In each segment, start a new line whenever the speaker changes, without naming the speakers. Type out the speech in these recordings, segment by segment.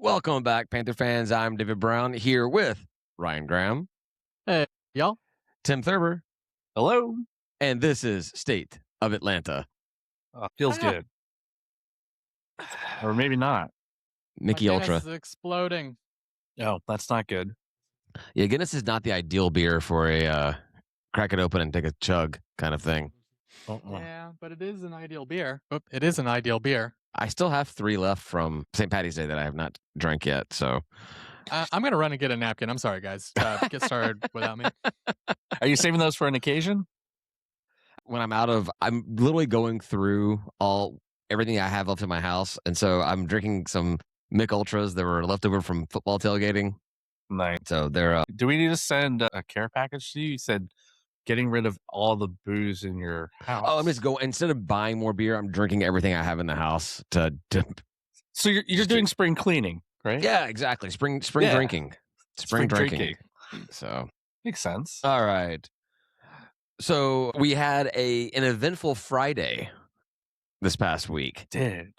Welcome back, Panther fans. I'm David Brown here with Ryan Graham.
Hey, y'all.
Tim Thurber.
Hello.
And this is State of Atlanta.
Feels good. Or maybe not.
Mickey
My
Ultra.
Guinness is exploding.
Oh, that's not good.
Yeah, Guinness is not the ideal beer for a crack it open and take a chug kind of thing.
Yeah, but it is an ideal beer. It is an ideal beer.
I still have 3 left from St. Patty's Day that I have not drank yet. So
I'm going to run and get a napkin. I'm sorry, guys. Get started without me.
Are you saving those for an occasion?
when I'm literally going through everything I have left in my house. And so I'm drinking some Mick Ultras that were left over from football tailgating.
Nice.
So they're
Do we need to send a care package to you? You said getting rid of all the booze in your house.
I'm just going, instead of buying more beer, I'm drinking everything I have in the house to
So you're just doing spring cleaning, right?
Yeah, exactly. Spring
Yeah.
drinking. Spring drinking. So
Makes sense.
all right. So we had an eventful Friday this past week.
Did.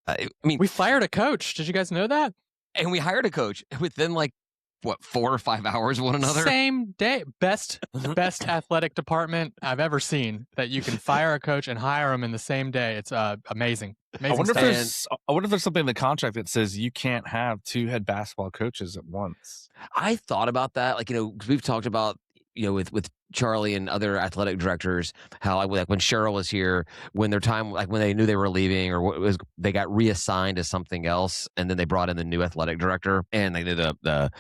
I mean,
We fired a coach. Did you guys know that?
and we hired a coach within 4 or 5 hours of one another.
Same day. Best athletic department I've ever seen, that you can fire a coach and hire him in the same day. It's amazing.
I wonder
stuff.
if there's something in the contract that says you can't have 2 head basketball coaches at once.
I thought about that, 'cause we've talked about, with Charlie and other athletic directors, how like when Cheryl was here, when their time, when they knew they were leaving they got reassigned to something else, and then they brought in the new athletic director, and they did the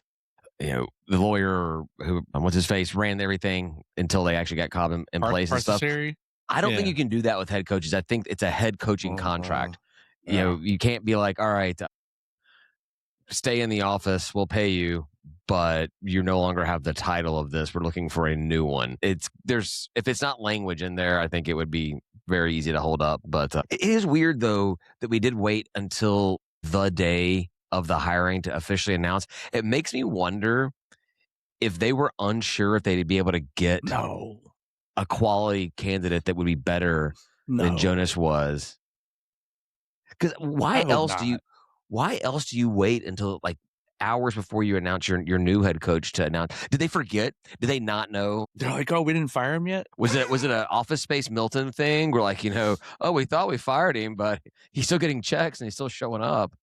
lawyer who, what's his face, ran everything until they actually got Cobb in place and stuff. I don't think you can do that with head coaches. I think it's a head coaching contract. You can't be like, all right, stay in the office, we'll pay you, but you no longer have the title of this. We're looking for a new one. If it's not language in there, I think it would be very easy to hold up. But it is weird, though, that we did wait until the day of the hiring to officially announce. It makes me wonder if they were unsure if they'd be able to get a quality candidate that would be better than Jonas was. Because why else do you wait until hours before you announce your new head coach to announce? Did they forget? Did they not know?
They're like, oh, we didn't fire him yet?
Was it an Office Space Milton thing where we thought we fired him, but he's still getting checks and he's still showing up?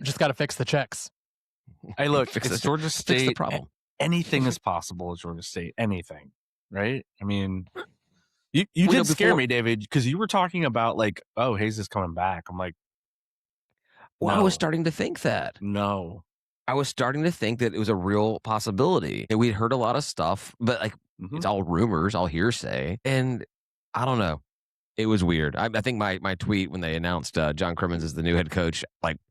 Just got to fix the checks.
Hey, look, it's Georgia State.
Fix the problem.
Anything is possible at Georgia State. Anything, right? I mean, you did scare me, David, because you were talking about Hayes is coming back. I'm like,
well, I was starting to think that.
No.
I was starting to think that it was a real possibility. And we'd heard a lot of stuff, but it's all rumors, all hearsay. And I don't know. It was weird. I think my tweet when they announced Jon Cremins as the new head coach,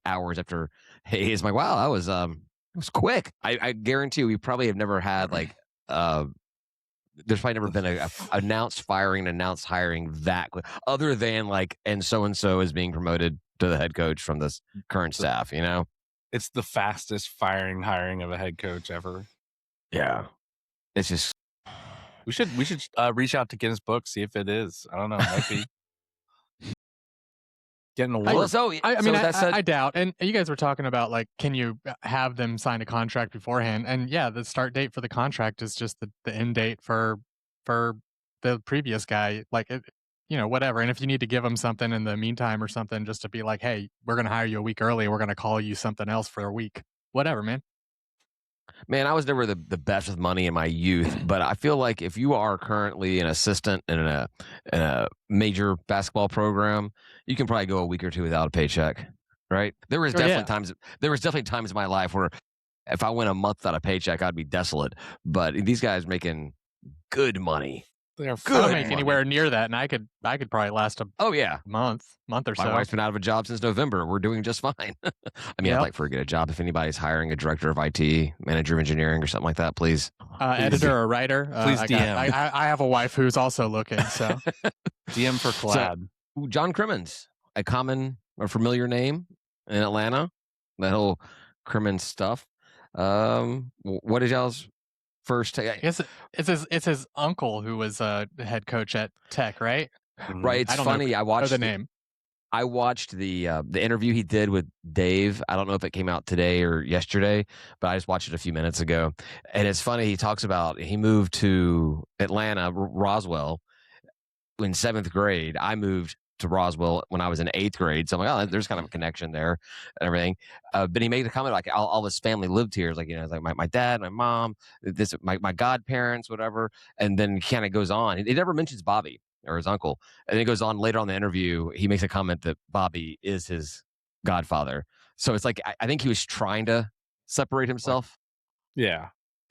hours after Hayes, I'm like, wow, that was it was quick. I guarantee we probably have never had there's probably never been a announced firing, announced hiring that quick, other than and so is being promoted to the head coach from this current staff.
It's the fastest hiring of a head coach ever.
Yeah, it's just
we should reach out to Guinness Book, see if it is. I don't know. It might be getting a award.
I doubt. And you guys were talking about can you have them sign a contract beforehand? And yeah, the start date for the contract is just the end date for the previous guy. Whatever. And if you need to give them something in the meantime or something, just to be like, hey, we're going to hire you a week early. We're going to call you something else for a week. Whatever, man.
Man, I was never the best with money in my youth, but I feel like if you are currently an assistant in a major basketball program, you can probably go a week or two without a paycheck, right? There was definitely times in my life where if I went a month without a paycheck, I'd be desolate. But these guys making good money.
They are good. I don't make anywhere near that, and I could probably last a month or so.
My wife's been out of a job since November. We're doing just fine. I'd like for her to get a job. If anybody's hiring a director of IT, manager of engineering, or something like that, please.
Editor or writer.
Please DM.
I have a wife who's also looking, so
DM for collab.
So, Jon Cremins, a common or familiar name in Atlanta. That whole Cremins stuff. What is y'all's first take?
I guess it's his uncle who was a head coach at Tech, right?
Right. It's funny. I watched
the name.
I watched the interview he did with Dave. I don't know if it came out today or yesterday, but I just watched it a few minutes ago. And it's funny. He talks about he moved to Atlanta, Roswell, in 7th grade. I moved to Roswell when I was in 8th grade. So I'm like, oh, there's kind of a connection there and everything. But he made a comment like all his family lived here. It's like, it's like my dad, my mom, my godparents, whatever. And then he kind of goes on. He never mentions Bobby or his uncle. And then it goes on later on in the interview. He makes a comment that Bobby is his godfather. So it's like, I think he was trying to separate himself.
Yeah.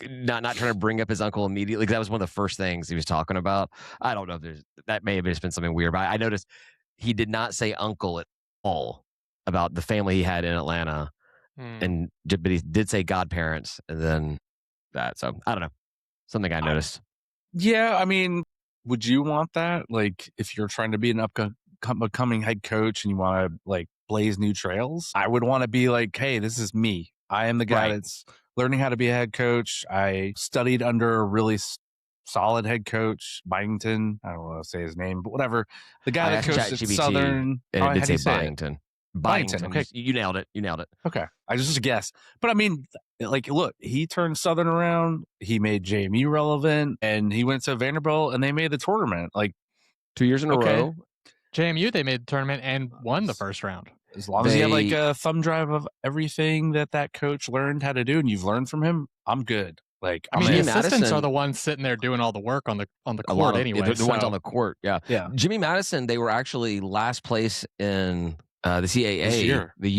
Not trying to bring up his uncle immediately, because that was one of the first things he was talking about. I don't know if that may have just been something weird, but I noticed he did not say uncle at all about the family he had in Atlanta, but he did say godparents, and then that. So I don't know, something I noticed.
Yeah, I mean, would you want that? Like, if you're trying to be an upcoming head coach and you want to like blaze new trails, I would want to be like, hey, this is me. I am the guy that's learning how to be a head coach. I studied under a really solid head coach, Byington. I don't want to say his name, but whatever. The guy that coached at Southern.
And it did say Byington.
Byington. Okay,
you nailed it.
Okay, I just guess, but I mean, like, look, he turned Southern around. He made JMU relevant, and he went to Vanderbilt, and they made the tournament like
2 years in a row.
JMU, they made the tournament and won the first round.
As long as you have like a thumb drive of everything that coach learned how to do, and you've learned from him, I'm good. Like,
I mean, the assistants are the ones sitting there doing all the work on the court anyway.
The ones on the court, yeah. Jimmy Madison, they were actually last place in the CAA the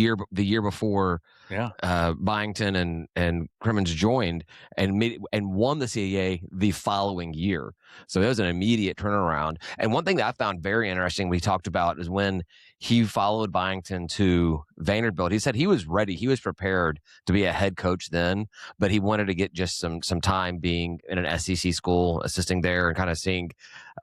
year before Byington and Cremins joined, and won the CAA the following year. So it was an immediate turnaround. And one thing that I found very interesting we talked about is when he followed Byington to Vanderbilt. He said he was ready. He was prepared to be a head coach then, but he wanted to get just some time being in an SEC school, assisting there, and kind of seeing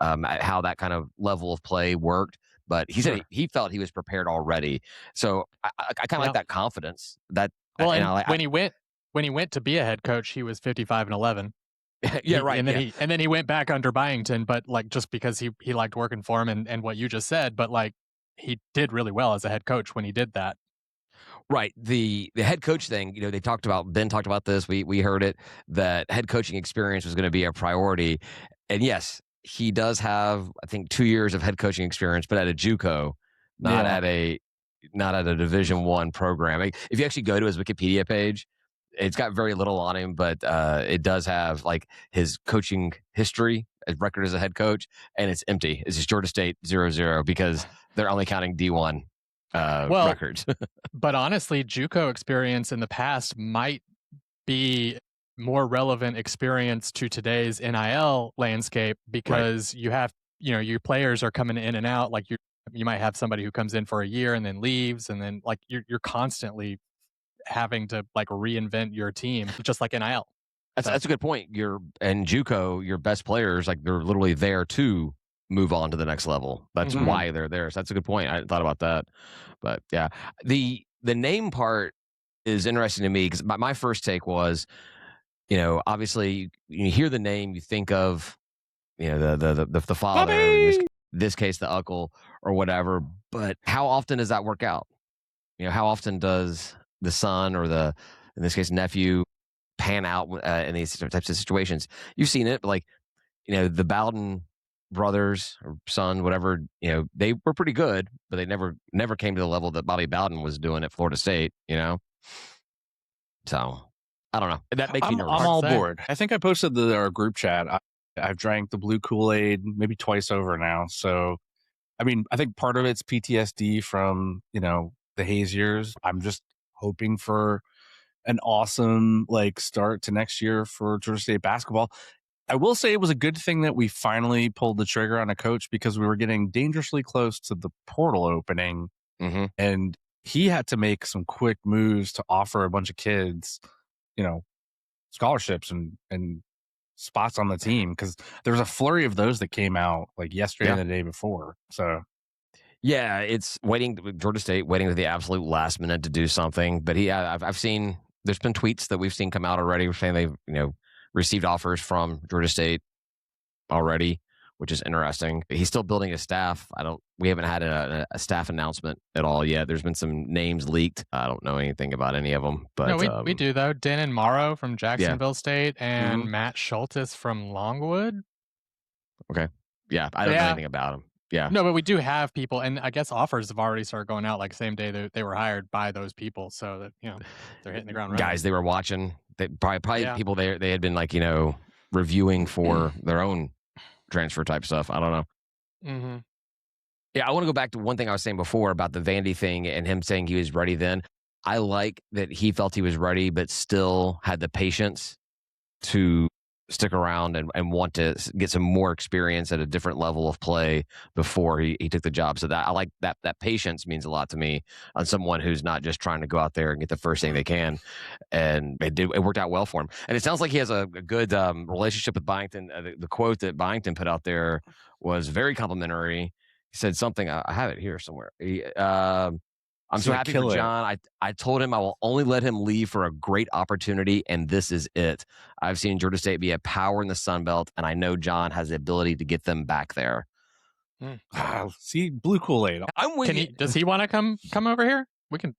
how that kind of level of play worked. But he said he felt he was prepared already. So I kind of like that confidence. That
when he went to be a head coach, he was 55-11. And then he went back under Byington, but like just because he liked working for him and what you just said, but like he did really well as a head coach when he did that.
Right. The head coach thing, Ben talked about this. We heard it, that head coaching experience was going to be a priority. And yes, he does have, I think, 2 years of head coaching experience, but at a JUCO, not at a Division I program. If you actually go to his Wikipedia page, it's got very little on him, but it does have like his coaching history, his record as a head coach, and it's empty. It's just Georgia State 0-0 because they're only counting D1 records.
But honestly, JUCO experience in the past might be more relevant experience to today's NIL landscape, because you have, your players are coming in and out. Like you might have somebody who comes in for a year and then leaves, and then like you're constantly having to like reinvent your team, just like NIL.
That's a good point. And JUCO, your best players, like they're literally there to move on to the next level. That's why they're there. So that's a good point. I hadn't thought about that. But yeah, the name part is interesting to me, because my first take was, obviously you hear the name, you think of, the father, in this case, the uncle or whatever. But how often does that work out? How often does the son or in this case, nephew pan out in these types of situations? You've seen it, but like, the Bowden brothers or son, whatever, they were pretty good, but they never came to the level that Bobby Bowden was doing at Florida State, So I don't know. That makes me nervous.
I'm all board. I think I posted our group chat. I've drank the blue Kool-Aid maybe twice over now. So, I mean, I think part of it's PTSD from, the Hayes years. I'm just hoping for an awesome start to next year for Georgia State basketball. I will say it was a good thing that we finally pulled the trigger on a coach, because we were getting dangerously close to the portal opening, and he had to make some quick moves to offer a bunch of kids, scholarships and spots on the team, because there was a flurry of those that came out like yesterday and the day before. So
yeah, it's Georgia State waiting to the absolute last minute to do something. But I've seen, there's been tweets that we've seen come out already saying they've received offers from Georgia State already, which is interesting. He's still building his staff. We haven't had a staff announcement at all yet. There's been some names leaked. I don't know anything about any of them, but
No, we do though. Denon Morrow from Jacksonville State and
Mhm.
Matt Schultes from Longwood.
Okay. Yeah, I don't know anything about him. Yeah.
No, but we do have people, and I guess offers have already started going out like same day that they were hired by those people, so that they're hitting the ground running.
Guys, they were watching. They probably people they had been like reviewing
Mm.
for their own transfer type stuff. I don't know.
Mm-hmm.
Yeah, I want to go back to one thing I was saying before about the Vandy thing and him saying he was ready then. I like that he felt he was ready, but still had the patience to stick around and want to get some more experience at a different level of play before he took the job. So that I like that patience means a lot to me on someone who's not just trying to go out there and get the first thing they can. And it worked out well for him. And it sounds like he has a good relationship with Byington. The quote that Byington put out there was very complimentary. He said something, I have it here somewhere. I'm so happy for Jon. I told him I will only let him leave for a great opportunity, and this is it. I've seen Georgia State be a power in the Sun Belt, and I know Jon has the ability to get them back there.
See, blue Kool-Aid.
I'm with you.
Does he want to come over here?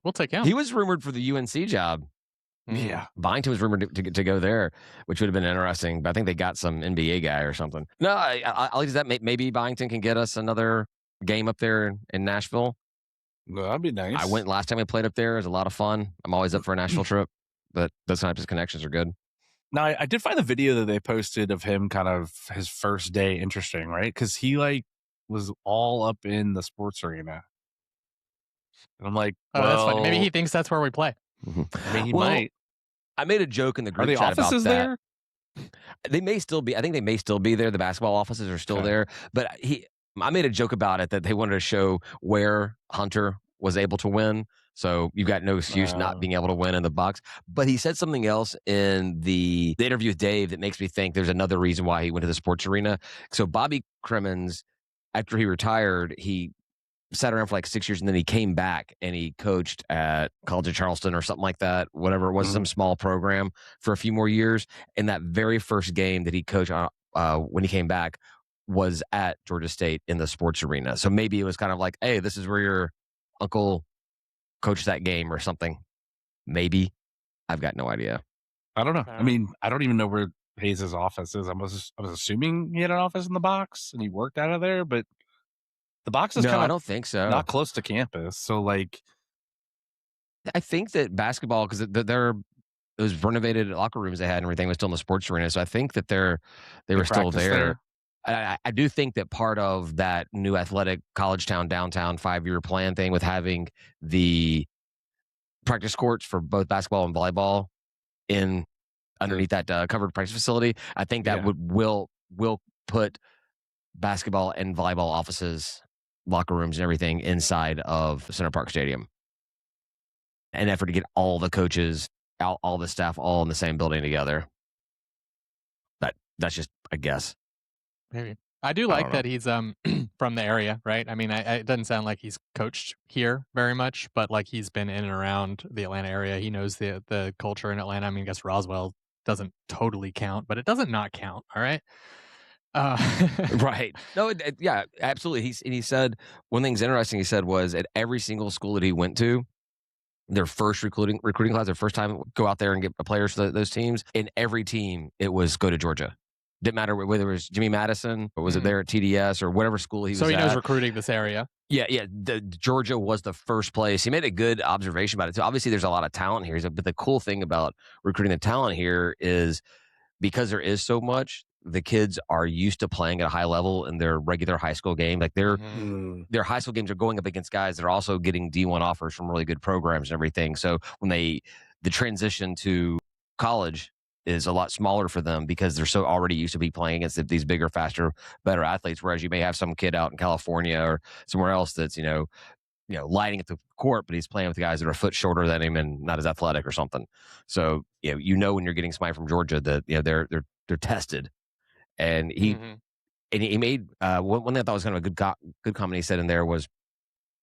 We'll take him.
He was rumored for the UNC job.
Yeah.
Byington was rumored to go there, which would have been interesting, but I think they got some NBA guy or something. No, I like that. Maybe Byington can get us another game up there in Nashville.
No, that'd be nice.
I went last time we played up there. It was a lot of fun. I'm always up for a national trip, but those types of connections are good.
Now, I did find the video that they posted of him kind of his first day interesting, right? Because he was all up in the sports arena. And I'm like,
oh, that's funny. Maybe he thinks that's where we play.
I mean, he might.
I made a joke in the group
chat
about that.
Are the offices there?
They may still be. I think they may still be there. The basketball offices are still there. But I made a joke about it that they wanted to show where Hunter was able to win. So you've got no excuse not being able to win in the box. But he said something else in the interview with Dave that makes me think there's another reason why he went to the sports arena. So Bobby Cremins, after he retired, he sat around for like 6 years, and then he came back and he coached at College of Charleston or something like that, whatever it was, some small program for a few more years. And that very first game that he coached when he came back was at Georgia State in the sports arena. So maybe it was kind of like, hey, this is where your uncle coached that game or something. Maybe. I've got no idea.
I don't know. I mean, I don't even know where Hayes' office is. I was assuming he had an office in the box and he worked out of there, but the box is
I don't think so.
Not close to campus. So
I think that basketball, because those renovated locker rooms they had and everything was still in the sports arena. So I think that they were still there. I do think that part of that new athletic college town downtown 5-year plan thing with having the practice courts for both basketball and volleyball in underneath that covered practice facility, I think that will put basketball and volleyball offices, locker rooms, and everything inside of Center Park Stadium. An effort to get all the coaches, all the staff, all in the same building together. That's just a guess.
Maybe. I do like that he's from the area, right? I mean, it doesn't sound like he's coached here very much, but like he's been in and around the Atlanta area. He knows the culture in Atlanta. I mean, I guess Roswell doesn't totally count, but it doesn't not count. All right.
Right. No, yeah, absolutely. He said one thing's interesting. He said was at every single school that he went to, their first recruiting class, their first time go out there and get players for those teams. In every team, it was go to Georgia. Didn't matter whether it was Jimmy Madison or was it there at TDS or whatever school he was at.
So he knows recruiting this area.
Yeah. Georgia was the first place. He made a good observation about it. So obviously there's a lot of talent here. But the cool thing about recruiting the talent here is because there is so much, the kids are used to playing at a high level in their regular high school game. Like their high school games are going up against guys that are also getting D1 offers from really good programs and everything. So when the transition to college is a lot smaller for them because they're so already used to be playing against these bigger, faster, better athletes. Whereas you may have some kid out in California or somewhere else that's, lighting at the court, but he's playing with guys that are a foot shorter than him and not as athletic or something. So, when you're getting somebody from Georgia that, they're tested. And he made one thing I thought was kind of a good comment he said in there was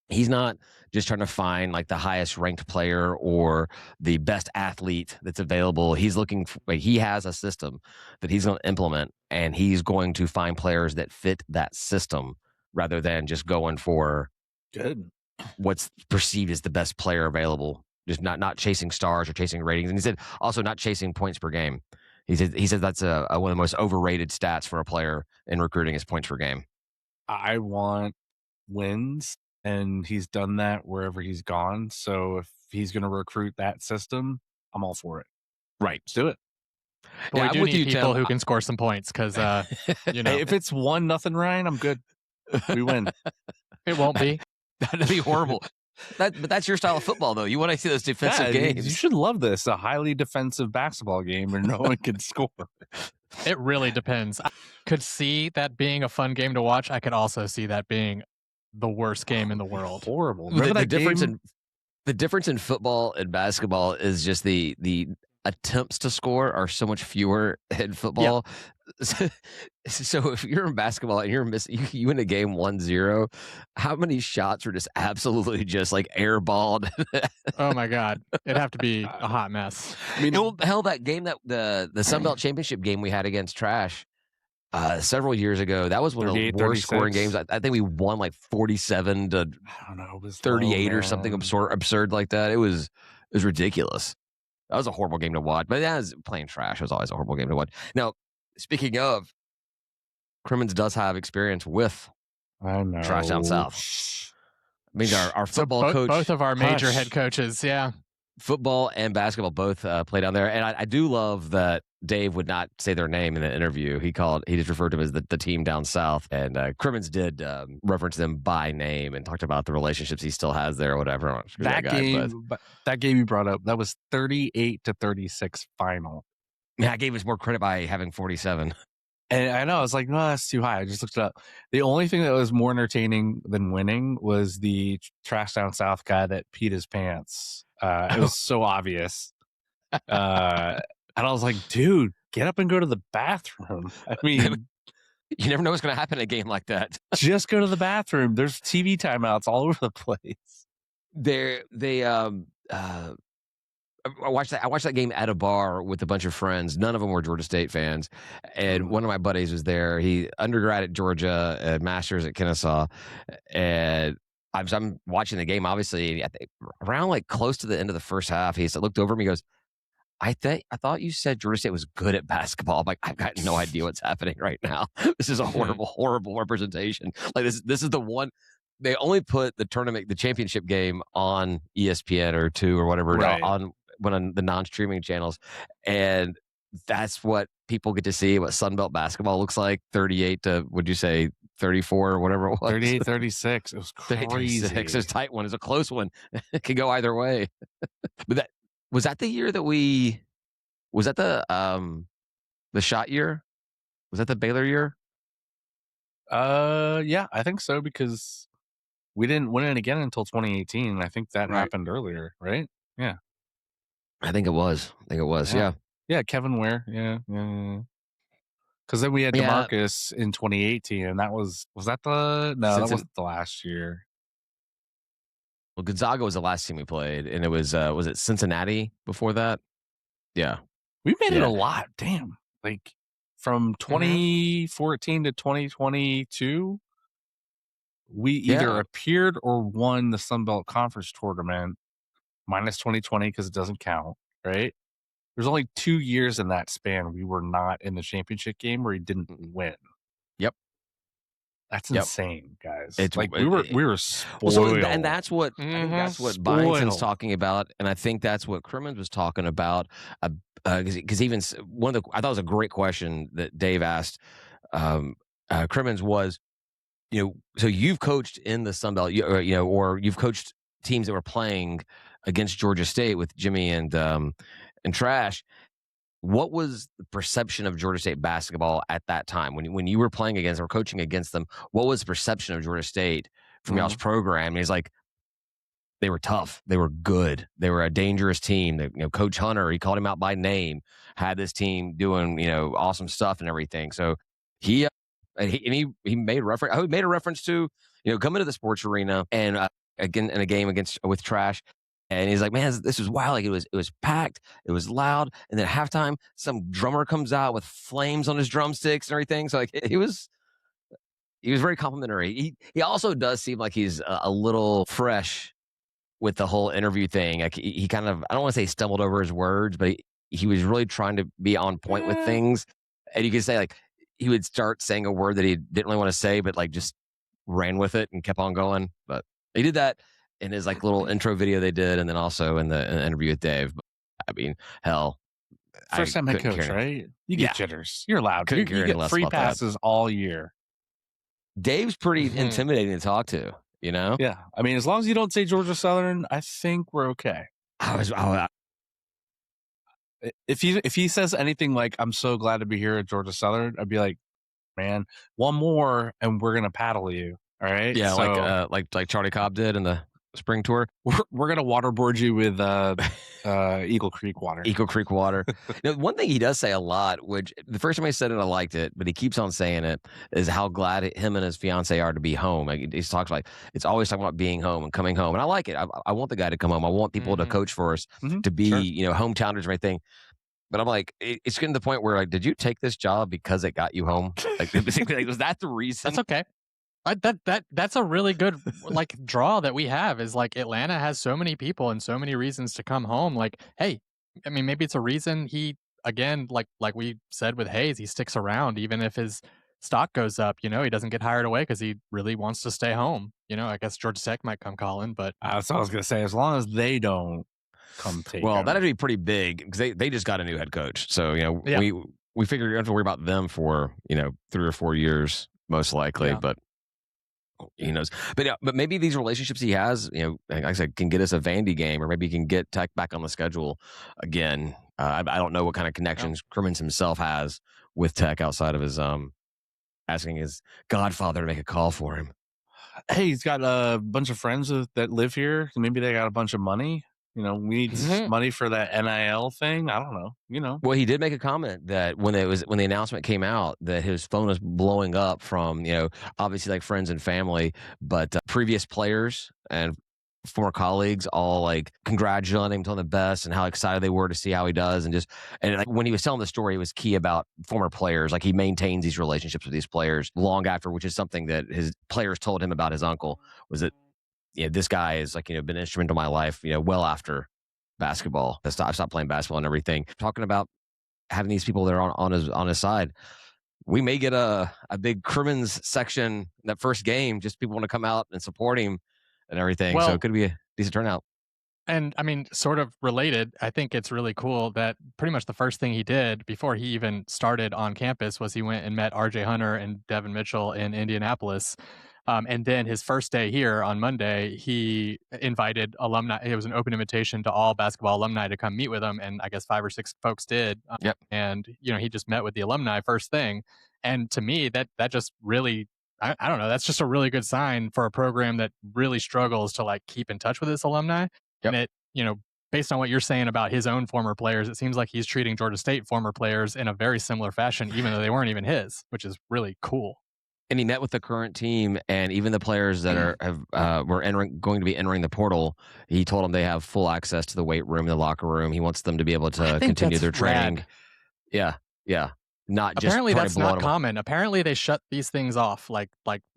He's not just trying to find like the highest ranked player or the best athlete that's available. He's looking for, like, he has a system that he's going to implement, and he's going to find players that fit that system rather than just going for
Good.
what's perceived as the best player available. Just not chasing stars or chasing ratings. And he said also not chasing points per game. He said that's one of the most overrated stats for a player in recruiting is points per game.
I want wins, and he's done that wherever he's gone. So if he's going to recruit that system, I'm all for it.
Right.
Let's do it.
But
Yeah,
we do
I'm with
need
you,
people
Tim.
who can score some points because, you know,
Hey, if it's 1-0, Ryan, I'm good. We win.
it won't be.
That'd be horrible. But that's your style of football, though. You want to see those defensive games.
You should love this. A highly defensive basketball game where no one can score.
It really depends. I could see that being a fun game to watch. I could also see that being the worst game in the world.
Horrible.
The difference in football and basketball is just the attempts to score are so much fewer in football. Yep. So if you're in basketball and you're missing, you win a game 1-0, how many shots are just absolutely just like airballed?
Oh my God. It'd have to be a hot mess.
I mean, hell, that game, that the Sun Belt Championship game we had against Trash several years ago, that was one of the worst scoring games. I think we won like 47 to
I don't know, it was
38
low,
or something absurd like that. It was ridiculous. That was a horrible game to watch. But that was playing Trash. It was always a horrible game to watch. Now, speaking of, Cremins does have experience with Trash down south. I mean, our football coach,
both of our major head coaches, yeah.
Football and basketball both play down there. And I do love that Dave would not say their name in the interview. He just referred to them as the team down south. And Cremins did reference them by name and talked about the relationships he still has there or whatever.
That game you brought up, that was 38-36 final.
Yeah, I gave us more credit by having 47.
And I know, I was like, no, that's too high. I just looked it up. The only thing that was more entertaining than winning was the Trash Down South guy that peed his pants. It was so obvious. And I was like, dude, get up and go to the bathroom. I mean,
you never know what's going to happen in a game like that.
Just go to the bathroom. There's TV timeouts all over the place.
I watched that game at a bar with a bunch of friends. None of them were Georgia State fans, and one of my buddies was there. He undergrad at Georgia, master's at Kennesaw, and I'm watching the game. Obviously, I think around like close to the end of the first half, he looked over at me, and goes, I thought you said Georgia State was good at basketball. I'm like, I've got no idea what's happening right now. This is a horrible representation. Like this is the one. They only put the championship game on ESPN or 2 or whatever, right, on the non-streaming channels, and that's what people get to see what Sunbelt basketball looks like. 38 to, would you say 34 or whatever it was?
38-36. It was crazy.
It's a tight one. It's a close one. It could go either way. But was that the year that was that the shot year? Was that the Baylor year?
Yeah, I think so, because we didn't win it again until 2018. I think that happened earlier, right? Yeah.
I think it was. Yeah.
Yeah, Kevin Ware. Yeah. Because then we had DeMarcus in 2018, and that was that that wasn't the last year.
Well, Gonzaga was the last team we played, and it was it Cincinnati before that? Yeah.
We made it a lot. Damn. Like from 2014 to 2022, we either appeared or won the Sun Belt Conference tournament, minus 2020 because it doesn't count, right? There's only 2 years in that span we were not in the championship game where he didn't win.
Yep.
That's insane, guys.
It's
like we were spoiled.
And that's what I think that's what Byington's talking about, and I think that's what Cremins was talking about. Because even I thought it was a great question that Dave asked Cremins was, so you've coached in the Sun Belt, or you've coached teams that were playing against Georgia State with Jimmy and Trash. What was the perception of Georgia State basketball at that time when you were playing against or coaching against them? What was the perception of Georgia State from y'all's program? And he's like, they were tough. They were good. They were a dangerous team. Coach Hunter, he called him out by name, had this team doing awesome stuff and everything. So he made a reference to coming to the sports arena and again in a game with trash. And he's like, man, this was wild. Like it was packed, it was loud. And then at halftime, some drummer comes out with flames on his drumsticks and everything. So like he was very complimentary. He also does seem like he's a little fresh with the whole interview thing. Like he kind of, I don't want to say stumbled over his words, but he was really trying to be on point with things. And you could say like he would start saying a word that he didn't really want to say, but like just ran with it and kept on going. But he did that in his like little intro video they did, and then also in the interview with Dave. But, I mean, hell,
First time head coach, right? You get jitters. You're allowed. You get free passes all year.
Dave's pretty intimidating to talk to, you know?
Yeah. I mean, as long as you don't say Georgia Southern, I think we're okay. If he says anything like, I'm so glad to be here at Georgia Southern, I'd be like, man, one more and we're going to paddle you. All right.
Yeah. So, like Charlie Cobb did in the spring tour.
We're going to waterboard you with Eagle Creek water.
Eagle Creek water. One thing he does say a lot, which the first time I said it, I liked it, but he keeps on saying it, is how glad him and his fiance are to be home. Like, he talks like, it's always talking about being home and coming home. And I like it. I want the guy to come home. I want people to coach for us, to be, hometowners and everything. But I'm like, it's getting to the point where, like, did you take this job because it got you home? Like, was that the reason?
That's okay. That's a really good like draw that we have, is like Atlanta has so many people and so many reasons to come home. Like, hey, I mean, maybe it's a reason he, again, like we said with Hayes, he sticks around even if his stock goes up. He doesn't get hired away because he really wants to stay home. I guess Georgia Tech might come calling, but
that's what I was gonna say. As long as they don't come take.
Well, that'd be pretty big because they just got a new head coach, so we figure you don't have to worry about them for 3 or 4 years most likely, but. He knows, but maybe these relationships he has, like I said, can get us a Vandy game, or maybe he can get Tech back on the schedule again. I don't know what kind of connections Cremins himself has with Tech outside of his asking his godfather to make a call for him.
Hey, he's got a bunch of friends that live here. Maybe they got a bunch of money. We need money for that NIL thing. I don't know.
Well, he did make a comment that when the announcement came out that his phone was blowing up from obviously like friends and family, but previous players and former colleagues all like congratulating him, telling the best and how excited they were to see how he does, and like when he was telling the story, it was key about former players. Like he maintains these relationships with these players long after, which is something that his players told him about his uncle, was that. This guy is like, been instrumental in my life, well after basketball. I stopped playing basketball and everything. Talking about having these people there on his side. We may get a big Cremins section that first game, just people want to come out and support him and everything.
Well,
so it could be a decent turnout.
And I mean, sort of related, I think it's really cool that pretty much the first thing he did before he even started on campus was he went and met RJ Hunter and Devin Mitchell in Indianapolis. And then his first day here on Monday, he invited alumni. It was an open invitation to all basketball alumni to come meet with him. And I guess 5 or 6 folks did.
Yep.
And, he just met with the alumni first thing. And to me, that just really, I don't know, that's just a really good sign for a program that really struggles to like keep in touch with its alumni.
Yep.
And it, based on what you're saying about his own former players, it seems like he's treating Georgia State former players in a very similar fashion, even though they weren't even his, which is really cool.
And he met with the current team, and even the players that were going to be entering the portal. He told them they have full access to the weight room, the locker room. He wants them to be able to continue their training.
Rad.
Yeah. Not just
apparently that's not common. Apparently they shut these things off. Like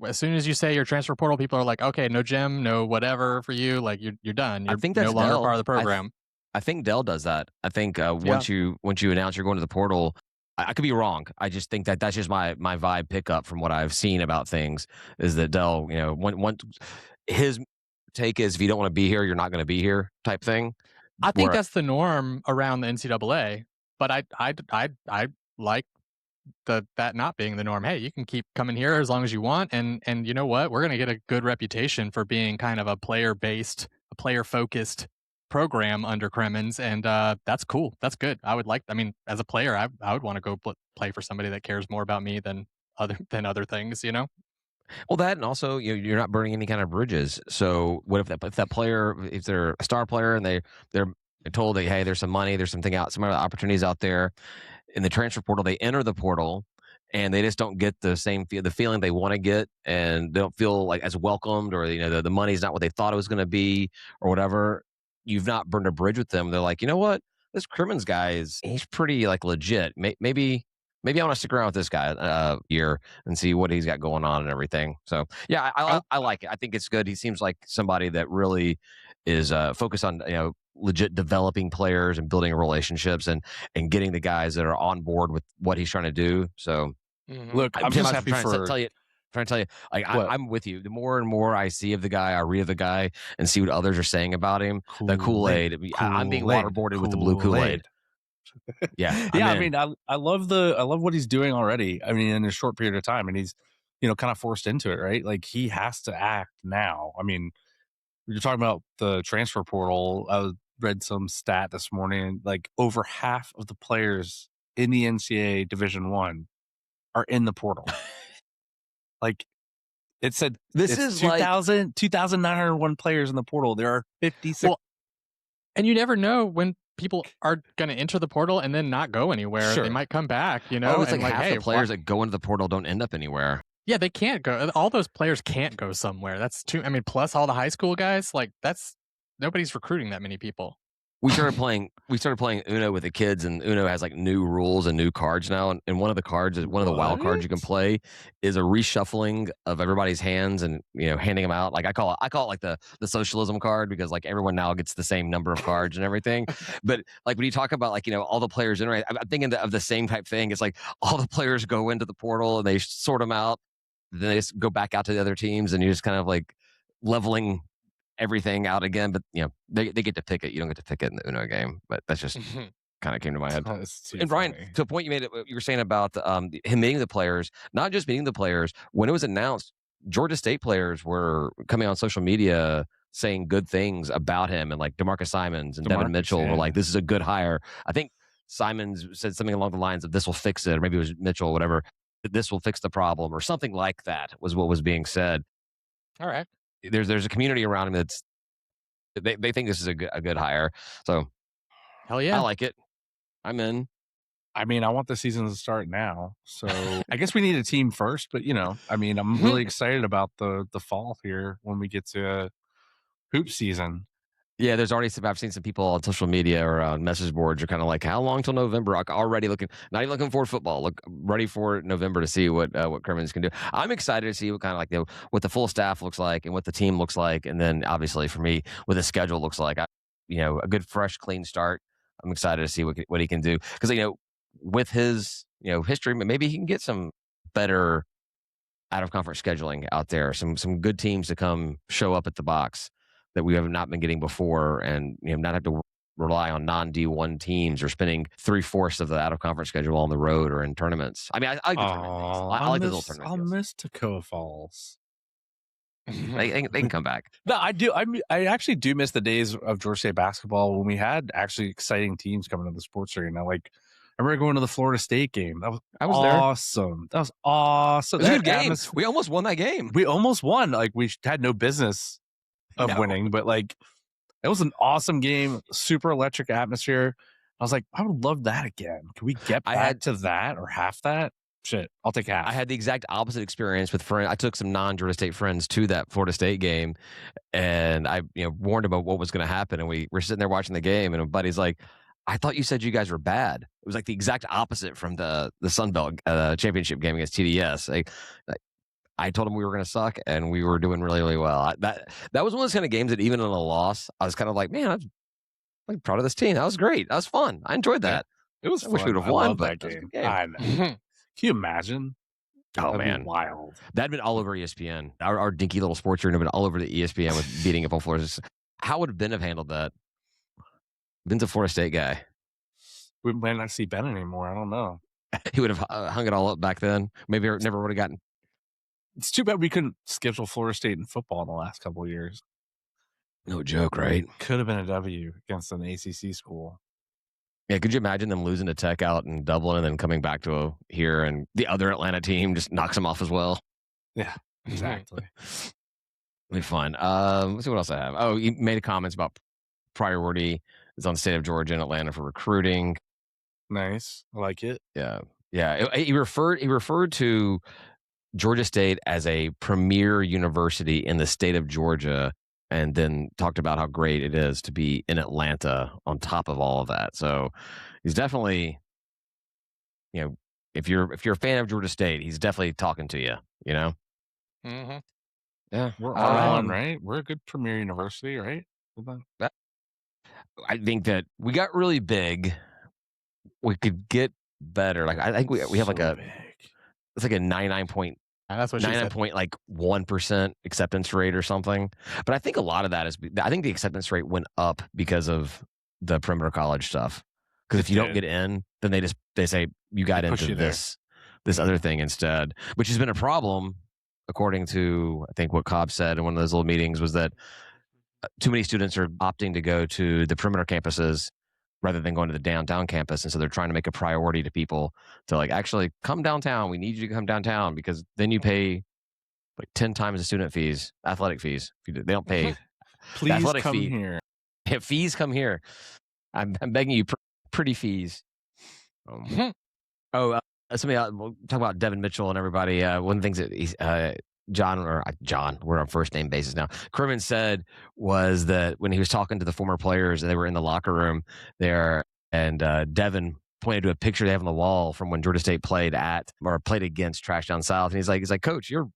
as soon as you say your transfer portal, people are like, okay, no gym, no whatever for you. Like you're done. You're
I think that's
no longer
Dell.
part of the program.
I think Dell does that. I think once you announce you're going to the portal. I could be wrong. I just think that's just my vibe pickup from what I've seen about things, is that Dell, when his take is, if you don't want to be here, you're not going to be here type thing.
I think that's the norm around the NCAA, but I like that not being the norm. Hey, you can keep coming here as long as you want, and you know what? We're going to get a good reputation for being kind of a player-based, a player-focused program under Cremins, and that's cool. That's good. As a player, I would want to go play for somebody that cares more about me than other things,
Well, that, and also you're not burning any kind of bridges. So what if that player, if they're a star player and they're told that, hey, there's some money, there's some other opportunities out there in the transfer portal, they enter the portal and they just don't get the same the feeling they want to get, and they don't feel like as welcomed, or the money's not what they thought it was going to be, or whatever. You've not burned a bridge with them. They're like, you know what, this Cremins guy he's pretty like legit. Maybe I want to stick around with this guy year and see what he's got going on and everything. So yeah, I like it. I think it's good. He seems like somebody that really is focused on legit developing players and building relationships and getting the guys that are on board with what he's trying to do. So
Look, I'm just happy
trying
for.
to tell you, like I'm with you. The more and more I see of the guy, I read of the guy and see what others are saying about him. The Kool-Aid. I'm being waterboarded with the blue Kool-Aid. Yeah,
yeah. I mean, I love what he's doing already. I mean, in a short period of time, and he's kind of forced into it, right? Like he has to act now. I mean, you're talking about the transfer portal. I read some stat this morning, like over half of the players in the NCAA Division I are in the portal. Like it said,
this is
2,901 players in the portal. There are 56.
Well, and you never know when people are going to enter the portal and then not go anywhere.
Sure.
They might come back,
Oh, it's like half the players that go into the portal don't end up anywhere.
Yeah, they can't go. All those players can't go somewhere. That's too. I mean, plus all the high school guys. Like nobody's recruiting that many people.
We started playing Uno with the kids, and Uno has like new rules and new cards now. And one of the cards is one of the wild cards you can play is a reshuffling of everybody's hands and handing them out. Like I call it like the socialism card, because like everyone now gets the same number of cards and everything. But like when you talk about like all the players in, right, I'm thinking of the same type thing. It's like all the players go into the portal and they sort them out, then they just go back out to the other teams, and you're just kind of like leveling everything out again. But they get to pick it. You don't get to pick it in the Uno game. But that's just kind of came to my head. And Brian, to a point you made, you were saying about him meeting the players, not just meeting the players. When it was announced, Georgia State players were coming on social media saying good things about him, and like DeMarcus Simons and Devin Mitchell were like, this is a good hire. I think Simons said something along the lines of, this will fix it, or maybe it was Mitchell, whatever, this will fix the problem, or something like that was what was being said.
All right.
There's a community around him that's they think this is a good hire. So
hell yeah,
I like it. I'm in.
I mean, I want the season to start now. So I guess we need a team first, but I mean, I'm really excited about the fall here when we get to hoop season.
Yeah, there's already I've seen some people on social media or on message boards are kind of like, how long till November? Already not even looking forward to football. Ready for November to see what Cremins can do. I'm excited to see what kind of like what the full staff looks like and what the team looks like, and then obviously for me what the schedule looks like. A good fresh, clean start. I'm excited to see what he can do, because with his history, maybe he can get some better out of conference scheduling out there. Some good teams to come show up at the box that we have not been getting before, and not have to rely on non-D1 teams or spending 3/4 of the out of conference schedule on the road or in tournaments. I mean, I like the tournament days. I like the little tournament.
I'll miss Toccoa Falls.
They can come back.
No, I do. I actually do miss the days of Georgia State basketball when we had actually exciting teams coming to the sports arena. Like I remember going to the Florida State game. That was awesome. That was awesome.
It was a good game. We almost won that game.
We almost won. Like we had no business of winning, but like it was an awesome game, super electric atmosphere. I was like, I would love that again. Can we get back to that or half that? Shit, I'll take half.
I had the exact opposite experience with friends. I took some non-Georgia State friends to that Florida State game, and I warned them about what was going to happen, and we were sitting there watching the game, and a buddy's like, I thought you said you guys were bad. It was like the exact opposite from the Sun Belt championship game against TDS. Like, I told him we were going to suck, and we were doing really, really well. That was one of those kind of games that even in a loss, I was kind of like, man, I'm like proud of this team. That was great. That was fun. I enjoyed that.
It was.
I wish we would have won, but
that game. I know. Can you imagine?
Oh man,
wild!
That'd been all over ESPN. Our dinky little sports arena had been all over the ESPN with beating up on Florida. How would Ben have handled that? Ben's a Florida State guy.
We might not see Ben anymore. I don't know.
He would have hung it all up back then. Maybe never would have gotten.
It's too bad we couldn't schedule Florida State in football in the last couple of years.
No joke, right?
Could have been a W against an ACC school.
Yeah, could you imagine them losing to Tech out in Dublin and then coming back to here, and the other Atlanta team just knocks them off as well?
Yeah, exactly.
It'll be fun. Let's see what else I have. Oh, you made comments about priority is on the state of Georgia and Atlanta for recruiting.
Nice. I like it.
Yeah. Yeah, he referred to Georgia State as a premier university in the state of Georgia, and then talked about how great it is to be in Atlanta on top of all of that. So he's definitely, if you're a fan of Georgia State, he's definitely talking to you.
Mm-hmm.
Yeah,
We're R1, right? We're a good premier university, right?
I think that we got really big. We could get better. Like I think we have like
So
a
big.
it's like a 99.1%
That's what she said.
1% acceptance rate or something. But I think a lot of that is, I think the acceptance rate went up because of the perimeter college stuff. Because if you don't get in, then they say you got into this other thing instead, which has been a problem, according to I think what Cobb said in one of those little meetings, was that too many students are opting to go to the perimeter campuses rather than going to the downtown campus. And so they're trying to make a priority to people to like, actually come downtown. We need you to come downtown, because then you pay like 10 times the student fees, athletic fees. They don't pay.
Please
athletic
come
fee.
here.
Yeah, fees come here. I'm begging you, pretty fees. Somebody else, we'll talk about Devin Mitchell and everybody. One of the things that he's, John, we're on first name basis now. Cremins said was that when he was talking to the former players and they were in the locker room there, and Devin pointed to a picture they have on the wall from when Georgia State played against Trash Down South, and he's like, Coach, you're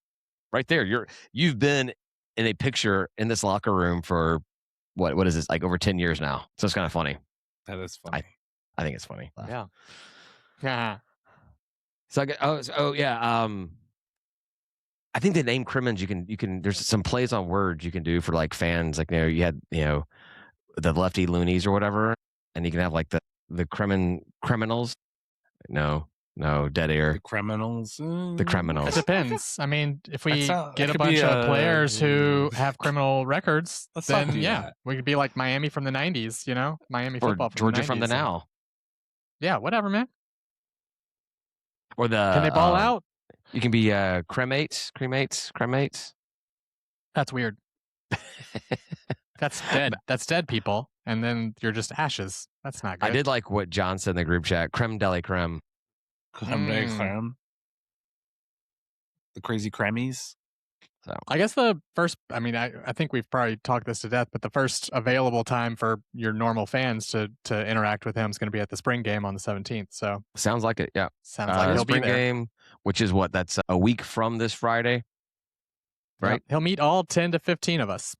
right there. You've been in a picture in this locker room for what is this, like over 10 years now? So it's kind of funny.
That is funny.
I think it's funny.
Yeah. Yeah.
So I think the name Cremins, you can there's some plays on words you can do for like fans, like you had the lefty loonies or whatever, and you can have like the criminals. No, dead air.
The criminals.
The criminals.
It depends. I mean, if we get a
could
bunch
be
of players who have criminal records,
Let's not
then
do
yeah,
that.
we could be like Miami from the 90s, Miami
Or
football from
Georgia
the 90s.
from the now.
Yeah, whatever, man.
Or
Can they ball out?
You can be cremates.
That's weird. That's dead. That's dead people, and then you're just ashes. That's not good.
I did like what John said in the group chat. Creme de la creme.
Creme de creme. The crazy cremies.
So
I guess the first, I think we've probably talked this to death, but the first available time for your normal fans to interact with him is going to be at the spring game on the 17th. So
sounds like it. Yeah.
Sounds like he'll
spring
be there.
game, which is that's a week from this Friday. Right.
Yep. He'll meet all 10 to 15 of us.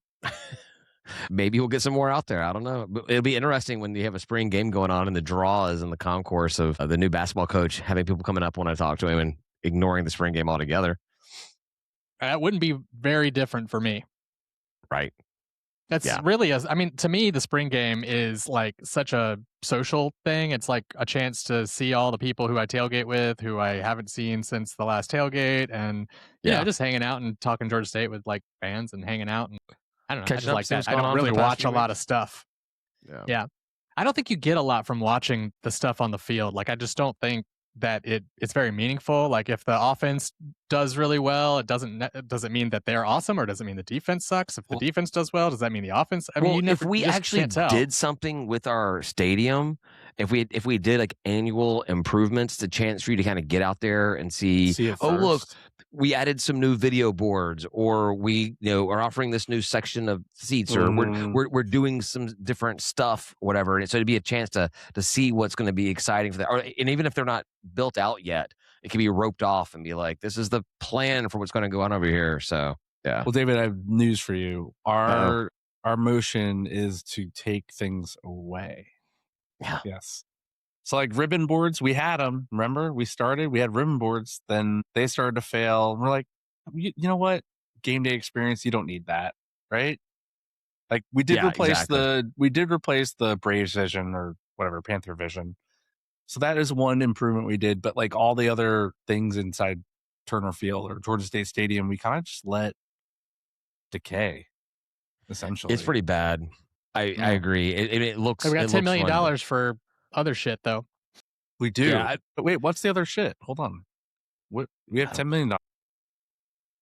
Maybe we'll get some more out there. I don't know. But it'll be interesting when you have a spring game going on and the draw is in the concourse of the new basketball coach, having people coming up when I talk to him and ignoring the spring game altogether.
That wouldn't be very different for me.
Right.
That's really, to me, the spring game is like such a social thing. It's like a chance to see all the people who I tailgate with, who I haven't seen since the last tailgate, and just hanging out and talking Georgia State with like fans and hanging out. And I don't know. I just like that. I don't really watch a lot of stuff. Yeah. I don't think you get a lot from watching the stuff on the field. Like, I just don't think that it's very meaningful. Like, if the offense does really well, does it mean that they're awesome, or does it mean the defense sucks? If the defense does well, does that mean the offense?
If we actually did something with our stadium, if we did like annual improvements, the chance for you to kind of get out there and see look, we added some new video boards, or we are offering this new section of seats, or we're doing some different stuff, whatever. And so it'd be a chance to see what's going to be exciting for that. And even if they're not built out yet, it can be roped off and be like, this is the plan for what's going to go on over here. So yeah.
Well, David, I have news for you. Our motion is to take things away.
Yeah.
Yes. So like ribbon boards, we had them. Remember, we had ribbon boards. Then they started to fail. We're like, you know what? Game day experience, you don't need that, right? Like we did replace the Braves vision, or whatever, Panther vision. So that is one improvement we did. But like all the other things inside Turner Field or Georgia State Stadium, we kind of just let decay. Essentially,
it's pretty bad. I agree. It looks.
We got $10 million for other shit, though.
We do. Yeah, but wait, what's the other shit? Hold on. What, we have $10 million.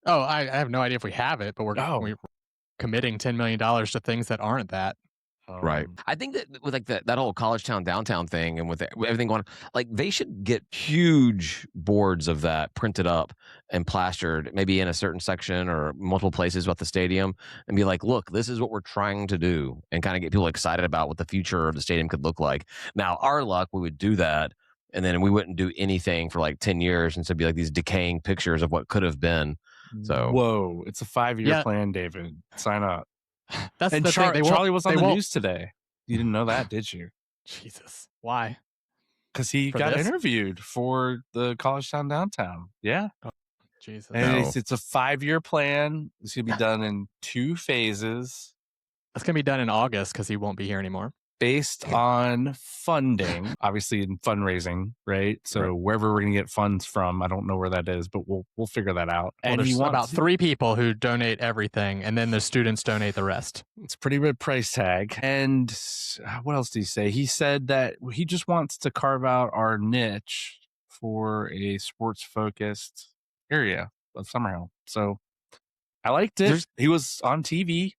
Oh, I have no idea if we have it, but we're committing $10 million to things that aren't that.
Right. I think that with like that whole college town downtown thing and with everything going on, like they should get huge boards of that printed up and plastered, maybe in a certain section or multiple places about the stadium, and be like, look, this is what we're trying to do, and kind of get people excited about what the future of the stadium could look like. Now, our luck, we would do that, and then we wouldn't do anything for like 10 years, and so it'd be like these decaying pictures of what could have been. So
whoa, it's a 5-year plan, David. Sign up.
That's
And
the thing.
Charlie was on the news today. You didn't know that, did you?
Jesus. Why?
Because he got interviewed for the College Town Downtown. Yeah.
Oh, Jesus.
And it's a 5-year plan. It's going to be done in 2 phases.
It's going to be done in August because he won't be here anymore.
Based on funding, obviously in fundraising, right? So wherever we're going to get funds from, I don't know where that is, but we'll figure that out.
Well, and there's about 3 people who donate everything, and then the students donate the rest.
It's a pretty good price tag. And what else did he say? He said that he just wants to carve out our niche for a sports-focused area of Summerhill. So I liked it. He was on TV,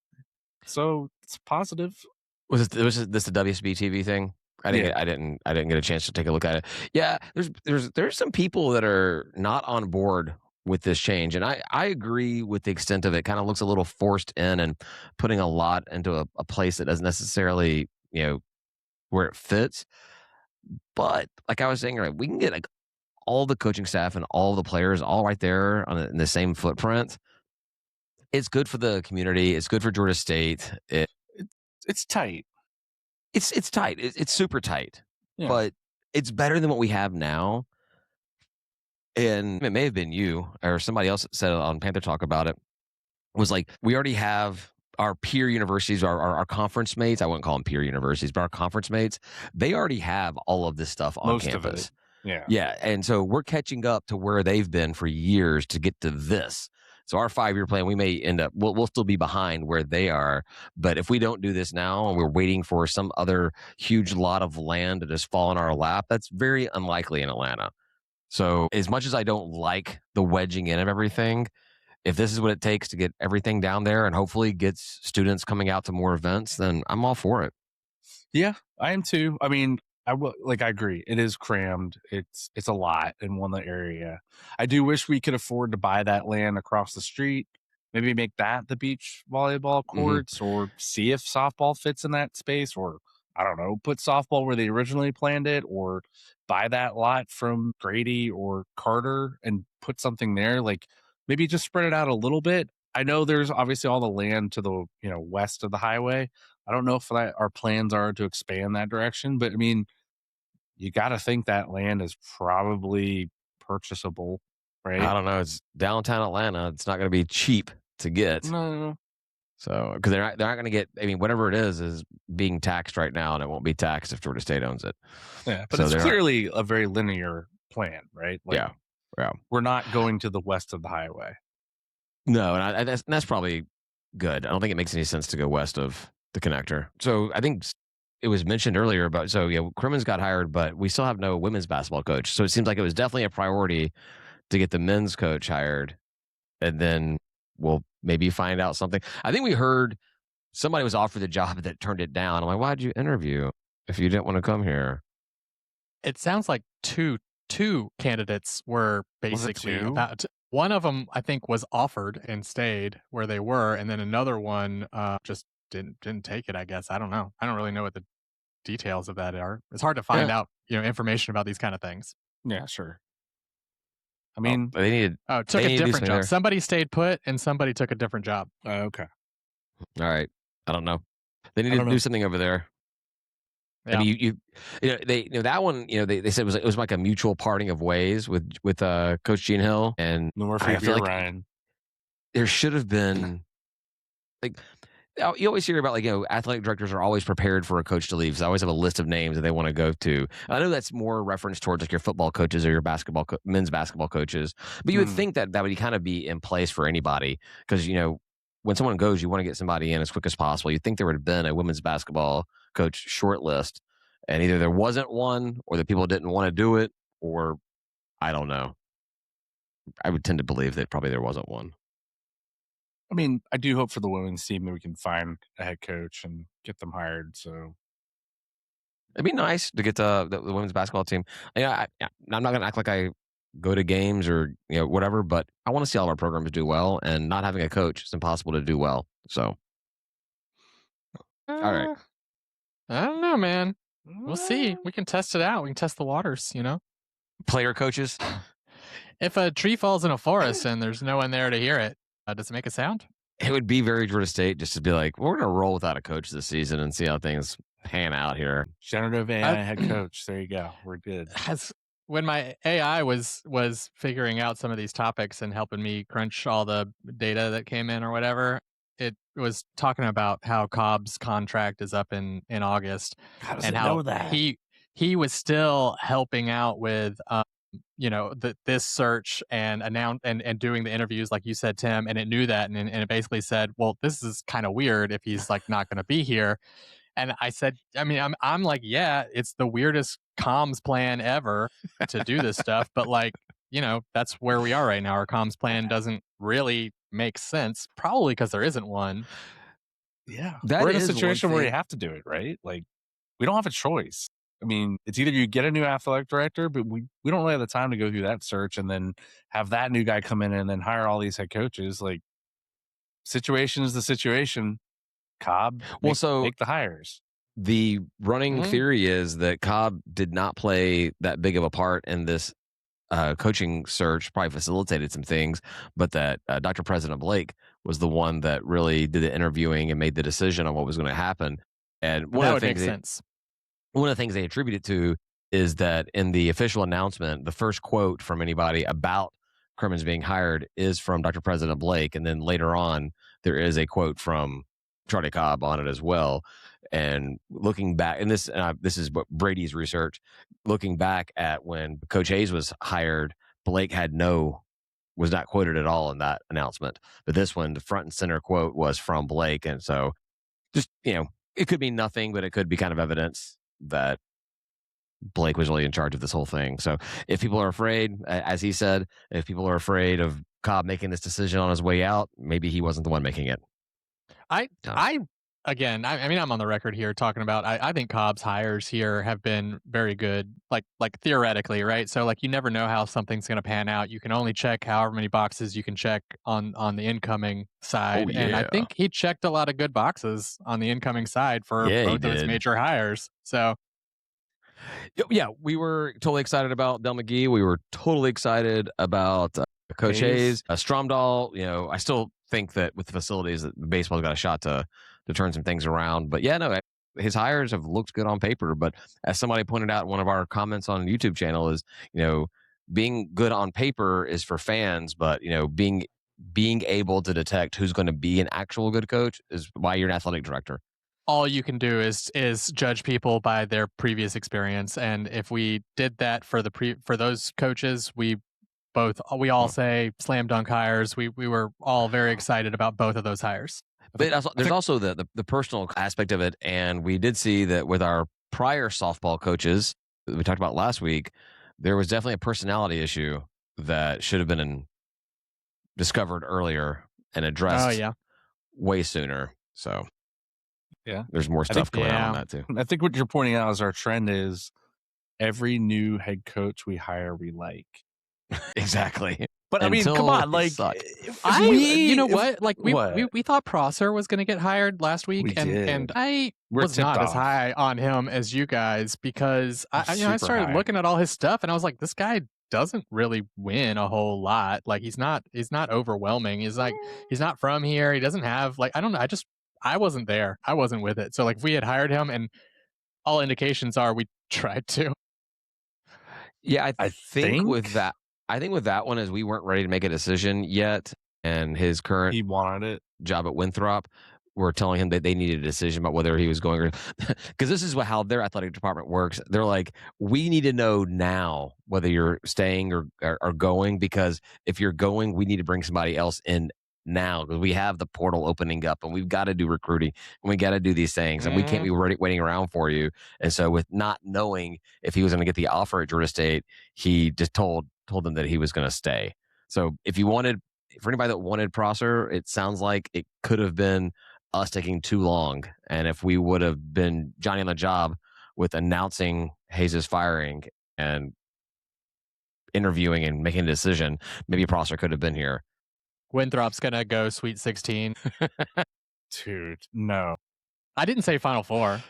so it's positive.
Was this the WSB TV thing? I didn't get a chance to take a look at it. Yeah, there's some people that are not on board with this change, and I agree with the extent of it. Kind of looks a little forced in and putting a lot into a place that doesn't necessarily, where it fits. But like I was saying, right, we can get like all the coaching staff and all the players all right there in the same footprint. It's good for the community. It's good for Georgia State.
It's tight.
It's tight. It's super tight, but it's better than what we have now. And it may have been you or somebody else that said on Panther Talk about it. Was like, we already have our peer universities, our conference mates. I wouldn't call them peer universities, but our conference mates. They already have all of this stuff on campus. Yeah. And so we're catching up to where they've been for years to get to this. So our 5-year plan, we may end up, we'll still be behind where they are. But if we don't do this now and we're waiting for some other huge lot of land to just fall in our lap, that's very unlikely in Atlanta. So as much as I don't like the wedging in of everything, if this is what it takes to get everything down there and hopefully gets students coming out to more events, then I'm all for it.
Yeah, I am too. I mean, I agree. It is crammed. It's a lot in one area. I do wish we could afford to buy that land across the street. Maybe make that the beach volleyball courts, or see if softball fits in that space, or I don't know, put softball where they originally planned it, or buy that lot from Grady or Carter and put something there. Like maybe just spread it out a little bit. I know there's obviously all the land to the west of the highway. I don't know if our plans are to expand that direction, but I mean, you got to think that land is probably purchasable, right?
I don't know. It's downtown Atlanta. It's not going to be cheap to get.
No.
So, because they're not going to get. I mean, whatever it is being taxed right now, and it won't be taxed if Georgia State owns it.
Yeah, but so it's clearly a very linear plan, right? Like,
yeah.
We're not going to the west of the highway.
No, and that's probably good. I don't think it makes any sense to go west of the connector. So I think it was mentioned earlier about, Cremins got hired, but we still have no women's basketball coach. So it seems like it was definitely a priority to get the men's coach hired, and then we'll maybe find out something. I think we heard somebody was offered the job that turned it down. I'm like, why'd you interview if you didn't want to come here?
It sounds like two candidates were basically about. One of them, I think, was offered and stayed where they were, and then another one just didn't take it. I guess I don't know. I don't really know what the details of that are. It's hard to find out, information about these kind of things.
Yeah, sure. I mean,
they needed.
Oh, took a different job. Somebody stayed put, and somebody took a different job.
Okay.
All right. I don't know. They needed to do something over there.
Yeah.
I mean, that one. They said it was like a mutual parting of ways with Coach Gene Hill, and
no more I feel like Ryan.
There should have been like. You always hear about athletic directors are always prepared for a coach to leave. So they always have a list of names that they want to go to. I know that's more reference towards your football coaches or your men's basketball coaches, but you would think that would kind of be in place for anybody because when someone goes, you want to get somebody in as quick as possible. You'd think there would have been a women's basketball coach short list, and either there wasn't one, or the people didn't want to do it, or I don't know. I would tend to believe that probably there wasn't one.
I mean, I do hope for the women's team that we can find a head coach and get them hired. So
It'd be nice to get the women's basketball team. I'm not going to act like I go to games or whatever, but I want to see all of our programs do well. And not having a coach, it's impossible to do well. So, all right,
I don't know, man. We'll see. We can test it out. We can test the waters,
player coaches.
If a tree falls in a forest and there's no one there to hear it, does it make a sound?
It would be very Georgia State just to be like, we're going to roll without a coach this season and see how things pan out here.
generative AI head coach. There you go. We're good.
When my AI was figuring out some of these topics and helping me crunch all the data that came in or whatever, it was talking about how Cobb's contract is up in August.
How does
and
it
how
know that?
he was still helping out with this search and doing the interviews like you said, Tim, and it knew that and it basically said, well, this is kind of weird if he's like not going to be here. And I said, I mean, I'm like, yeah, it's the weirdest comms plan ever to do this stuff, but like, that's where we are right now. Our comms plan doesn't really make sense, probably because there isn't one.
Yeah,
That
we're in a
is one
situation where you
thing.
have to do it, right? Like, we don't have a choice. I mean, it's either you get a new athletic director, but we don't really have the time to go through that search and then have that new guy come in and then hire all these head coaches. Like, situation is the situation. Cobb, make the hires.
The running theory is that Cobb did not play that big of a part in this coaching search, probably facilitated some things, but that Dr. President Blake was the one that really did the interviewing and made the decision on what was going to happen. And one of the things they attribute it to is that in the official announcement, the first quote from anybody about Cremins being hired is from Dr. President Blake. And then later on, there is a quote from Charlie Cobb on it as well. And looking back, and this is what Brady's research, looking back at when Coach Hayes was hired, Blake was not quoted at all in that announcement. But this one, the front and center quote was from Blake. And so just, it could be nothing, but it could be kind of evidence that Blake was really in charge of this whole thing. So if people are afraid, as he said, if people are afraid of Cobb making this decision on his way out, maybe he wasn't the one making it.
Again, I mean, I'm on the record here talking about, I think Cobb's hires here have been very good, like theoretically, right? So like, you never know how something's going to pan out. You can only check however many boxes you can check on the incoming side.
Oh,
And I
yeah.
think he checked a lot of good boxes on the incoming side for both of his major hires. So
yeah, we were totally excited about Del McGee. We were totally excited about Coach Hayes. Stromdahl, I still think that with the facilities that baseball's got a shot to turn some things around. But yeah, no, his hires have looked good on paper. But as somebody pointed out in one of our comments on the YouTube channel is, being good on paper is for fans, but being able to detect who's going to be an actual good coach is why you're an athletic director.
All you can do is judge people by their previous experience, and if we did that for those coaches, we all say slam dunk hires. We were all very excited about both of those hires.
But there's also the personal aspect of it, and we did see that with our prior softball coaches that we talked about last week, there was definitely a personality issue that should have been discovered earlier and addressed way sooner. So
yeah,
there's more stuff going on that too.
I think what you're pointing out is our trend is every new head coach we hire, we like.
Exactly.
But I mean, come on, like,
you know what? Like we thought Prosser was going to get hired last week, and I was not as high on him as you guys because I started looking at all his stuff and I was like, this guy doesn't really win a whole lot. Like he's not overwhelming. He's not from here. He doesn't have I don't know. I wasn't there. I wasn't with it. So like if we had hired him, and all indications are we tried to.
Yeah, I think with that one is we weren't ready to make a decision yet, and his current job at Winthrop, we're telling him that they needed a decision about whether he was going or because this is how their athletic department works. They're like, we need to know now whether you're staying or going, because if you're going, we need to bring somebody else in now because we have the portal opening up and we've got to do recruiting and we got to do these things and we can't be waiting around for you. And so with not knowing if he was going to get the offer at Georgia State, he just told them that he was going to stay. So if you wanted for anybody that wanted Prosser, it sounds like it could have been us taking too long. And if we would have been Johnny on the job with announcing Hayes' firing and interviewing and making a decision, maybe Prosser could have been here.
Winthrop's gonna go Sweet 16.
Dude, no.
I didn't say Final Four.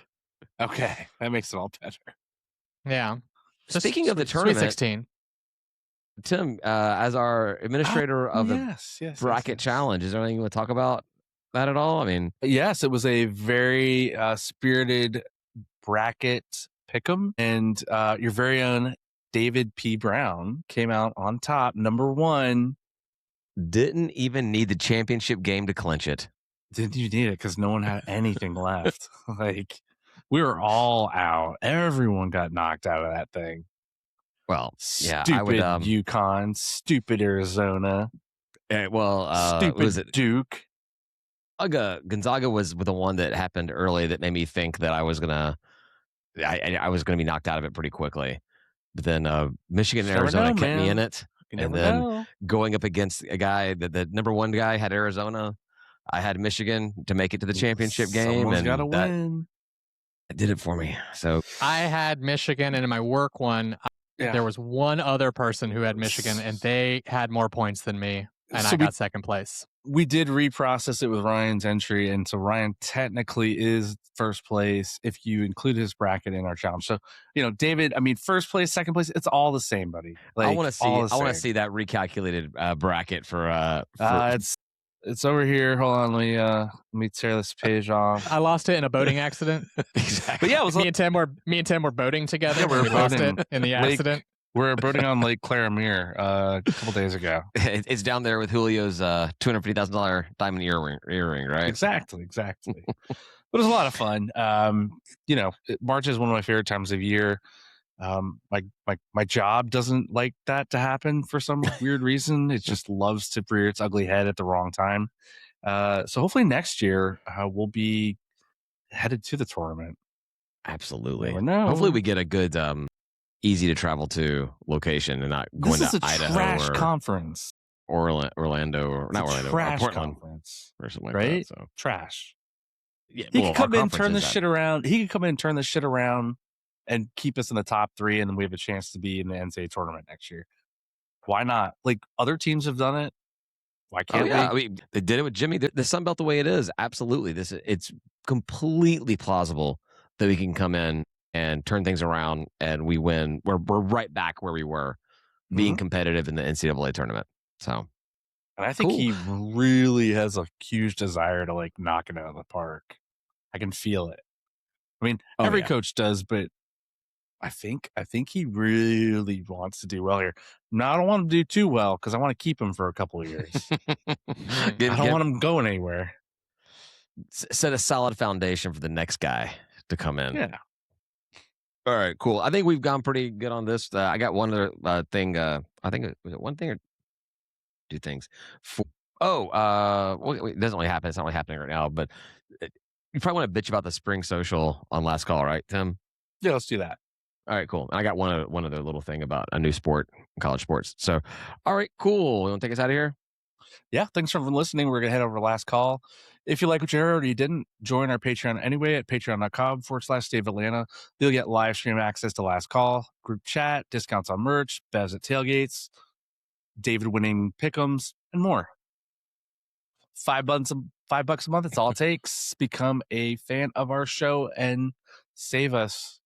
Okay, that makes it all better.
Yeah. Just
Speaking of the
Sweet
tournament,
16.
Tim, as our administrator of the
yes,
bracket challenge, is there anything you want to talk about that at all? I mean,
yes, it was a very spirited bracket pick'em, and your very own David P. Brown came out on top, number one.
didn't even need the championship game to clinch it.
Didn't you need it? Because no one had anything left. Like, we were all out. Everyone got knocked out of that thing.
Well, yeah,
Stupid
I would.
UConn, stupid Arizona,
Stupid
stupid
was it
Duke.
Gonzaga was the one that happened early that made me think that I was gonna be knocked out of it pretty quickly. But then Michigan and
Never
Arizona
know,
kept me in
man.
it,
You
and
never
then
know.
going up against a guy that the number one guy had Arizona, I had Michigan to make it to the championship game,
Someone's
and
got to
that
win.
did it for me. So
I had Michigan, and in my work one,
Yeah.
there was one other person who had Michigan, and they had more points than me, and
So
I got second place.
We did reprocess it with Ryan's entry, and so Ryan technically is first place if you include his bracket in our challenge. So, David, I mean, first place, second place, it's all the same, buddy. Like,
I want to see.
all the
I want to
same.
see that recalculated bracket for.
It's over here. Hold on, let me tear this page off.
I lost it in a boating accident.
Exactly.
But yeah, it was
me and Tim were boating together.
Yeah, we
and
were
we lost
boating.
it in the
Lake-
accident.
We're boating on Lake Claramere a couple days ago.
It's down there with Julio's $250,000 diamond earring, right?
Exactly. But it was a lot of fun. March is one of my favorite times of year. My job doesn't like that to happen for some weird reason. It just loves to rear its ugly head at the wrong time. So hopefully next year we'll be headed to the tournament.
Absolutely.
Never know.
Hopefully we get a good, easy to travel to location and not going
This is
to
a
Idaho
trash
or
conference.
Orlando or
It's
not
a
Orlando,
trash
Portland
conference,
or something like
right?
that. So
Trash.
yeah,
He
well,
could come
our
in, turn
conference
this
is
shit around. He could come in, and turn this shit around, and keep us in the top 3, and then we have a chance to be in the NCAA tournament next year. Why not? Like, other teams have done it. Why can't we?
I mean, they did it with Jimmy. The Sun Belt the way it is, absolutely. It's completely plausible that we can come in and turn things around and we win. We're right back where we were, being competitive in the NCAA tournament. So,
And I think
Cool.
he really has a huge desire to like knock it out of the park. I can feel it. I mean,
Oh,
every
yeah.
coach does, but I think he really wants to do well here. Now, I don't want him to do too well because I want to keep him for a couple of years. I don't want him going anywhere.
Set a solid foundation for the next guy to come in.
Yeah.
All right, cool. I think we've gone pretty good on this. I got one other thing. I think was it one thing or two things. Well, it doesn't really happen. It's not really happening right now. But you probably want to bitch about the spring social on last call, right, Tim?
Yeah, let's do that.
All right, cool. And I got one other little thing about a new sport, college sports. So, all right, cool. You want to take us out of here?
Yeah, thanks for listening. We're going to head over to last call. If you like what you heard or you didn't, join our Patreon anyway at patreon.com/Dave Atlanta. You'll get live stream access to last call, group chat, discounts on merch, bevs at tailgates, David winning pick'ems, and more. $5 a month. It's all it takes. Become a fan of our show and save us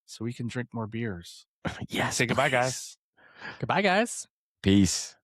so we can drink more beers.
Yes.
Say goodbye,
please.
guys.
Goodbye, guys.
Peace.